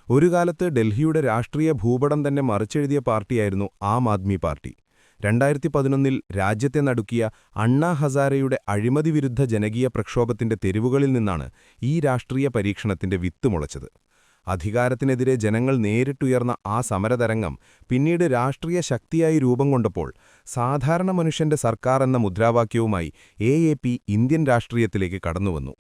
ഒരു കാലത്ത് ഡൽഹിയുടെ രാഷ്ട്രീയ ഭൂപടം തന്നെ മറിച്ചെഴുതിയ പാർട്ടിയായിരുന്നു ആം ആദ്മി പാർട്ടി. 2011-ൽ രാജ്യത്തെ നടുക്കിയ അണ്ണാ ഹസാരെയുടെ അഴിമതിവിരുദ്ധ ജനകീയ പ്രക്ഷോഭത്തിന്റെ തെരുവുകളിൽ നിന്നാണ് ഈ രാഷ്ട്രീയ പരീക്ഷണത്തിന്റെ വിത്ത് മുളച്ചത്. അധികാരത്തിനെതിരെ ജനങ്ങൾ നേരിട്ടുയർന്ന ആ സമരതരംഗം പിന്നീട് രാഷ്ട്രീയ ശക്തിയായി രൂപം കൊണ്ടപ്പോൾ സാധാരണ മനുഷ്യന്റെ സർക്കാർ എന്ന മുദ്രാവാക്യവുമായി എ.പി. ഇന്ത്യൻ രാഷ്ട്രീയത്തിലേക്ക് കടന്നുവന്നു.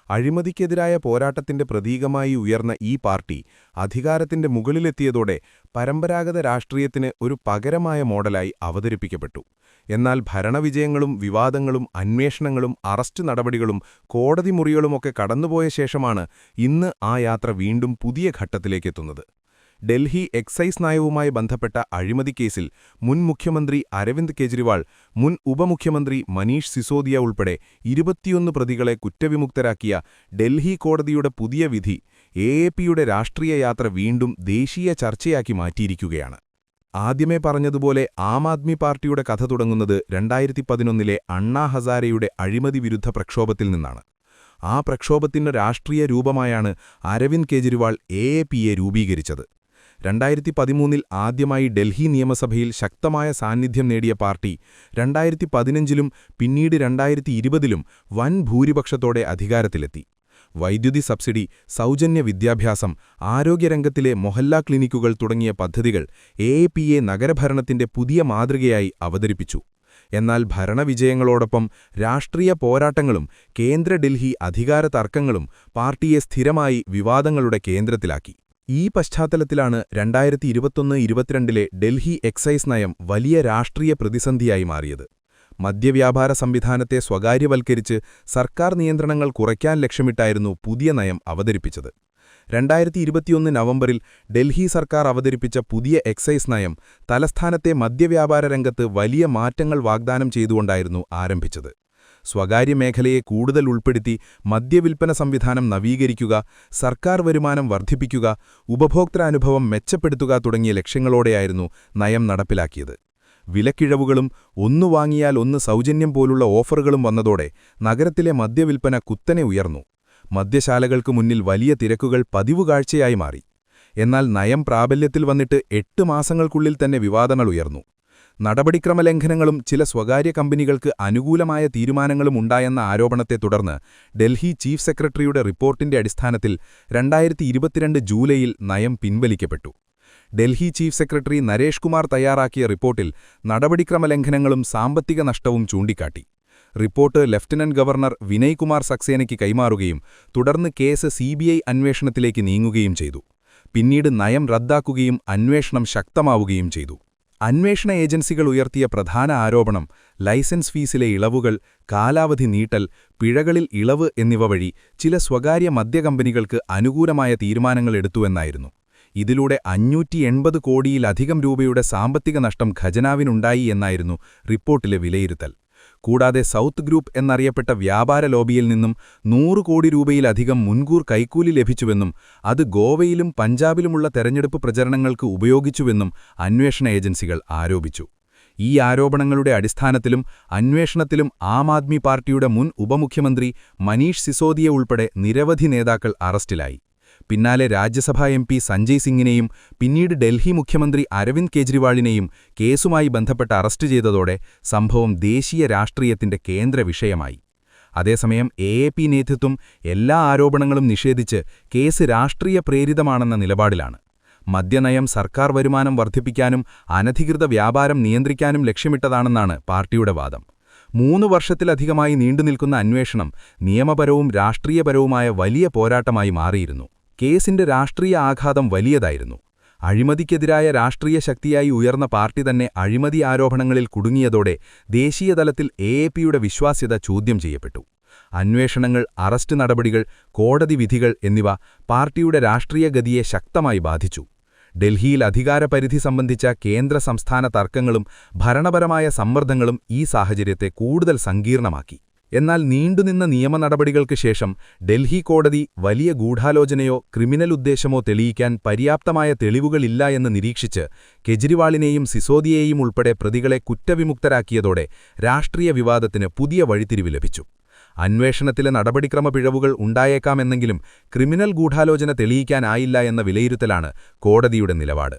അഴിമതിക്കെതിരായ പോരാട്ടത്തിന്റെ പ്രതീകമായി ഉയർന്ന ഈ പാർട്ടി അധികാരത്തിന്റെ മുകളിലെത്തിയതോടെ പരമ്പരാഗത രാഷ്ട്രീയത്തിന് ഒരു പകരമായ മോഡലായി അവതരിപ്പിക്കപ്പെട്ടു. എന്നാൽ ഭരണവിജയങ്ങളും വിവാദങ്ങളും അന്വേഷണങ്ങളും അറസ്റ്റ് നടപടികളും കോടതി മുറികളുമൊക്കെ കടന്നുപോയ ശേഷമാണ് ഇന്ന് ആ യാത്ര വീണ്ടും പുതിയ ഘട്ടത്തിലേക്കെത്തുന്നത്. ഡൽഹി എക്സൈസ് നയവുമായി ബന്ധപ്പെട്ട അഴിമതിക്കേസിൽ മുൻ മുഖ്യമന്ത്രി അരവിന്ദ് കെജ്രിവാൾ, മുൻ ഉപമുഖ്യമന്ത്രി മനീഷ് സിസോദിയ ഉൾപ്പെടെ 21 പ്രതികളെ കുറ്റവിമുക്തരാക്കിയ ഡൽഹി കോടതിയുടെ പുതിയ വിധി എ.പി.യുടെ രാഷ്ട്രീയ യാത്ര വീണ്ടും ദേശീയ ചർച്ചയാക്കി മാറ്റിയിരിക്കുകയാണ്. ആദ്യമേ പറഞ്ഞതുപോലെ ആം ആദ്മി പാർട്ടിയുടെ കഥ തുടങ്ങുന്നത് 2011-ലെ അണ്ണാ ഹസാരെയുടെ അഴിമതി വിരുദ്ധ പ്രക്ഷോഭത്തിൽ നിന്നാണ്. ആ പ്രക്ഷോഭത്തിന്റെ രാഷ്ട്രീയ രൂപമായാണ് അരവിന്ദ് കെജ്രിവാൾ എ.പി.യെ രൂപീകരിച്ചത്. 2013-ൽ ആദ്യമായി ഡൽഹി നിയമസഭയിൽ ശക്തമായ സാന്നിധ്യം നേടിയ പാർട്ടി 2015-ലും പിന്നീട് 2020-ലും വൻ ഭൂരിപക്ഷത്തോടെ അധികാരത്തിലെത്തി. വൈദ്യുതി സബ്സിഡി, സൗജന്യ വിദ്യാഭ്യാസം, ആരോഗ്യരംഗത്തിലെ മൊഹല്ല ക്ലിനിക്കുകൾ തുടങ്ങിയ പദ്ധതികൾ എ.പി.യെ നഗരഭരണത്തിന്റെ പുതിയ മാതൃകയായി അവതരിപ്പിച്ചു. എന്നാൽ ഭരണവിജയങ്ങളോടൊപ്പം രാഷ്ട്രീയ പോരാട്ടങ്ങളും കേന്ദ്ര ഡൽഹി അധികാര തർക്കങ്ങളും പാർട്ടിയെ സ്ഥിരമായി വിവാദങ്ങളുടെ കേന്ദ്രത്തിലാക്കി. ഈ പശ്ചാത്തലത്തിലാണ് 2021-22-ലെ ഡൽഹി എക്സൈസ് നയം വലിയ രാഷ്ട്രീയ പ്രതിസന്ധിയായി മാറിയത്. മദ്യവ്യാപാര സംവിധാനത്തെ സ്വകാര്യവൽക്കരിച്ച് സർക്കാർ നിയന്ത്രണങ്ങൾ കുറയ്ക്കാൻ ലക്ഷ്യമിട്ടായിരുന്നു പുതിയ നയം അവതരിപ്പിച്ചത്. 2021 നവംബറിൽ ഡൽഹി സർക്കാർ അവതരിപ്പിച്ച പുതിയ എക്സൈസ് നയം തലസ്ഥാനത്തെ മദ്യവ്യാപാര രംഗത്ത് വലിയ മാറ്റങ്ങൾ വാഗ്ദാനം ചെയ്തുകൊണ്ടായിരുന്നു ആരംഭിച്ചത്. സ്വകാര്യ മേഖലയെ കൂടുതൽ ഉൾപ്പെടുത്തി മദ്യവിൽപ്പന സംവിധാനം നവീകരിക്കുക, സർക്കാർ വരുമാനം വർദ്ധിപ്പിക്കുക, ഉപഭോക്തൃനുഭവം മെച്ചപ്പെടുത്തുക തുടങ്ങിയ ലക്ഷ്യങ്ങളോടെയായിരുന്നു നയം നടപ്പിലാക്കിയത്. വിലക്കിഴവുകളും ഒന്നു വാങ്ങിയാൽ ഒന്ന് സൗജന്യം പോലുള്ള ഓഫറുകളും വന്നതോടെ നഗരത്തിലെ മദ്യവിൽപ്പന കുത്തനെ ഉയർന്നു. മദ്യശാലകൾക്ക് മുന്നിൽ വലിയ തിരക്കുകൾ പതിവു കാഴ്ചയായി മാറി. എന്നാൽ നയം പ്രാബല്യത്തിൽ വന്നിട്ട് 8 മാസങ്ങൾക്കുള്ളിൽ തന്നെ വിവാദങ്ങൾ ഉയർന്നു. നടപടിക്രമലംഘനങ്ങളും ചില സ്വകാര്യ കമ്പനികൾക്ക് അനുകൂലമായ തീരുമാനങ്ങളും ഉണ്ടായെന്ന ആരോപണത്തെ തുടർന്ന് ഡൽഹി ചീഫ് സെക്രട്ടറിയുടെ റിപ്പോർട്ടിന്റെ അടിസ്ഥാനത്തിൽ 2022 ജൂലൈയിൽ നയം പിൻവലിക്കപ്പെട്ടു. ഡൽഹി ചീഫ് സെക്രട്ടറി നരേഷ് കുമാർ തയ്യാറാക്കിയ റിപ്പോർട്ടിൽ നടപടിക്രമലംഘനങ്ങളും സാമ്പത്തിക നഷ്ടവും ചൂണ്ടിക്കാട്ടി. Report lieutenant governor Vinay Kumar സക്സേനയ്ക്ക് കൈമാറുകയും തുടർന്ന് കേസ് CBI അന്വേഷണത്തിലേക്ക് നീങ്ങുകയും ചെയ്തു. പിന്നീട് നയം റദ്ദാക്കുകയും അന്വേഷണം ശക്തമാവുകയും ചെയ്തു. അന്വേഷണ ഏജൻസികൾ ഉയർത്തിയ പ്രധാന ആരോപണം ലൈസൻസ് ഫീസിലെ ഇളവുകൾ, കാലാവധി നീട്ടൽ, പിഴകളിൽ ഇളവ് എന്നിവ വഴി ചില സ്വകാര്യ മദ്യകമ്പനികൾക്ക് അനുകൂലമായ തീരുമാനങ്ങൾ എടുത്തുവെന്നായിരുന്നു. ഇതിലൂടെ 580 കോടിയിലധികം രൂപയുടെ സാമ്പത്തിക നഷ്ടം ഖജനാവിനുണ്ടായി എന്നായിരുന്നു റിപ്പോർട്ടിലെ വിലയിരുത്തൽ. കൂടാതെ സൗത്ത് ഗ്രൂപ്പ് എന്നറിയപ്പെട്ട വ്യാപാര ലോബിയിൽ നിന്നും 100 കോടി രൂപയിലധികം മുൻകൂർ കൈക്കൂലി ലഭിച്ചുവെന്നും അത് ഗോവയിലും പഞ്ചാബിലുമുള്ള തെരഞ്ഞെടുപ്പ് പ്രചരണങ്ങൾക്ക് ഉപയോഗിച്ചുവെന്നും അന്വേഷണ ഏജൻസികൾ ആരോപിച്ചു. ഈ ആരോപണങ്ങളുടെ അടിസ്ഥാനത്തിലും അന്വേഷണത്തിലും ആം ആദ്മി പാർട്ടിയുടെ മുൻ ഉപമുഖ്യമന്ത്രി മനീഷ് സിസോദിയ ഉൾപ്പെടെ നിരവധി നേതാക്കൾ അറസ്റ്റിലായി. പിന്നാലെ രാജ്യസഭാ MP സഞ്ജയ് സിംഗിനെയും പിന്നീട് ഡൽഹി മുഖ്യമന്ത്രി അരവിന്ദ് കെജ്രിവാളിനെയും കേസുമായി ബന്ധപ്പെട്ട് അറസ്റ്റ് ചെയ്തതോടെ സംഭവം ദേശീയ രാഷ്ട്രീയത്തിന്റെ കേന്ദ്ര വിഷയമായി. അതേസമയം എ.പി. നേതൃത്വം എല്ലാ ആരോപണങ്ങളും നിഷേധിച്ച് കേസ് രാഷ്ട്രീയ പ്രേരിതമാണെന്ന നിലപാടിലാണ്. മദ്യനയം സർക്കാർ വരുമാനം വർദ്ധിപ്പിക്കാനും അനധികൃത വ്യാപാരം നിയന്ത്രിക്കാനും ലക്ഷ്യമിട്ടതാണെന്നാണ് പാർട്ടിയുടെ വാദം. 3 വർഷത്തിലധികമായി നീണ്ടുനിൽക്കുന്ന അന്വേഷണം നിയമപരവും രാഷ്ട്രീയപരവുമായ വലിയ പോരാട്ടമായി മാറിയിരുന്നു. കേസിന്റെ രാഷ്ട്രീയ ആഘാതം വലിയതായിരുന്നു. അഴിമതിക്കെതിരായ രാഷ്ട്രീയ ശക്തിയായി ഉയർന്ന പാർട്ടി തന്നെ അഴിമതി ആരോപണങ്ങളിൽ കുടുങ്ങിയതോടെ ദേശീയതലത്തിൽ എ.പി.യുടെ വിശ്വാസ്യത ചോദ്യം ചെയ്യപ്പെട്ടു. അന്വേഷണങ്ങൾ, അറസ്റ്റ് നടപടികൾ, കോടതി വിധികൾ എന്നിവ പാർട്ടിയുടെ രാഷ്ട്രീയ ഗതിയെ ശക്തമായി ബാധിച്ചു. ഡൽഹിയിൽ അധികാരപരിധി സംബന്ധിച്ച കേന്ദ്ര സംസ്ഥാന തർക്കങ്ങളും ഭരണപരമായ സമ്മർദ്ദങ്ങളും ഈ സാഹചര്യത്തെ കൂടുതൽ സങ്കീർണമാക്കി. എന്നാൽ നീണ്ടുനിന്ന നിയമ നടപടികൾക്ക് ശേഷം ഡൽഹി കോടതി വലിയ ഗൂഢാലോചനയോ ക്രിമിനൽ ഉദ്ദേശമോ തെളിയിക്കാൻ പര്യാപ്തമായ തെളിവുകളില്ല എന്ന് നിരീക്ഷിച്ച് കെജ്രിവാളിനെയും സിസോദിയെയും ഉൾപ്പെടെ പ്രതികളെ കുറ്റവിമുക്തരാക്കിയതോടെ രാഷ്ട്രീയ വിവാദത്തിന് പുതിയ വഴിത്തിരിവ് ലഭിച്ചു. അന്വേഷണത്തിലെ നടപടിക്രമ പിഴവുകൾ ഉണ്ടായേക്കാമെന്നെങ്കിലും ക്രിമിനൽ ഗൂഢാലോചന തെളിയിക്കാനായില്ല എന്ന വിലയിരുത്തലാണ് കോടതിയുടെ നിലപാട്.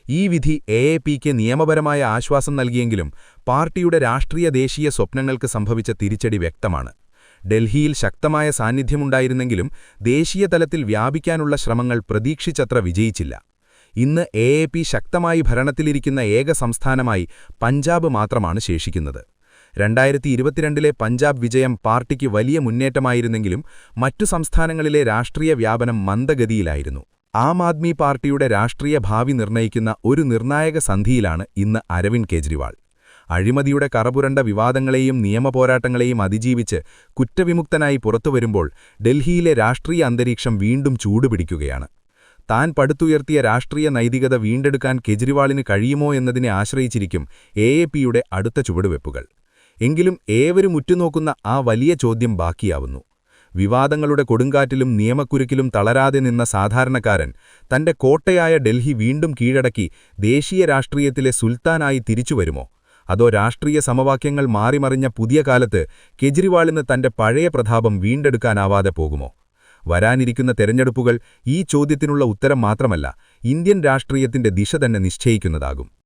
ഈ വിധി എഎപിക്ക് നിയമപരമായ ആശ്വാസം നൽകിയെങ്കിലും പാർട്ടിയുടെ രാഷ്ട്രീയ ദേശീയ സ്വപ്നങ്ങൾക്ക് സംഭവിച്ച തിരിച്ചടി വ്യക്തമാണ്. ഡൽഹിയിൽ ശക്തമായ സാന്നിധ്യമുണ്ടായിരുന്നെങ്കിലും ദേശീയ തലത്തിൽ വ്യാപിക്കാനുള്ള ശ്രമങ്ങൾ പ്രതീക്ഷിച്ചത്ര വിജയിച്ചില്ല. ഇന്ന് എഎപി ശക്തമായി ഭരണത്തിലിരിക്കുന്ന ഏക സംസ്ഥാനമായി പഞ്ചാബ് മാത്രമാണ് ശേഷിക്കുന്നത്. 2022 പഞ്ചാബ് വിജയം പാർട്ടിക്ക് വലിയ മുന്നേറ്റമായിരുന്നെങ്കിലും മറ്റു സംസ്ഥാനങ്ങളിലെ രാഷ്ട്രീയ വ്യാപനം മന്ദഗതിയിലായിരുന്നു. ആം ആദ്മി പാർട്ടിയുടെ രാഷ്ട്രീയ ഭാവി നിർണ്ണയിക്കുന്ന ഒരു നിർണായക സന്ധിയിലാണ് ഇന്ന് അരവിന്ദ് കെജ്രിവാൾ. അഴിമതിയുടെ കറപുരണ്ട വിവാദങ്ങളെയും നിയമപോരാട്ടങ്ങളെയും അതിജീവിച്ച് കുറ്റവിമുക്തനായി പുറത്തുവരുമ്പോൾ ഡൽഹിയിലെ രാഷ്ട്രീയ അന്തരീക്ഷം വീണ്ടും ചൂടുപിടിക്കുകയാണ്. താൻ പടുത്തുയർത്തിയ രാഷ്ട്രീയ നൈതികത വീണ്ടെടുക്കാൻ കെജ്രിവാളിന് കഴിയുമോ എന്നതിനെ ആശ്രയിച്ചിരിക്കും എഎപിയുടെ അടുത്ത ചുവടുവെപ്പുകൾ. എങ്കിലും ഏവരും ഉറ്റുനോക്കുന്ന ആ വലിയ ചോദ്യം ബാക്കിയാവുന്നു. വിവാദങ്ങളുടെ കൊടുങ്കാറ്റിലും നിയമക്കുരുക്കിലും തളരാതെ നിന്ന സാധാരണക്കാരൻ തന്റെ കോട്ടയായ ഡൽഹി വീണ്ടും കീഴടക്കി ദേശീയ രാഷ്ട്രീയത്തിലെ സുൽത്താനായി തിരിച്ചുവരുമോ? അതോ രാഷ്ട്രീയ സമവാക്യങ്ങൾ മാറിമറിഞ്ഞ പുതിയ കാലത്ത് കെജ്രിവാളിന് തന്റെ പഴയ പ്രതാപം വീണ്ടെടുക്കാനാവാതെ പോകുമോ? വരാനിരിക്കുന്ന തെരഞ്ഞെടുപ്പുകൾ ഈ ചോദ്യത്തിനുള്ള ഉത്തരം മാത്രമല്ല, ഇന്ത്യൻ രാഷ്ട്രീയത്തിന്റെ ദിശ തന്നെ നിശ്ചയിക്കുന്നതാകും.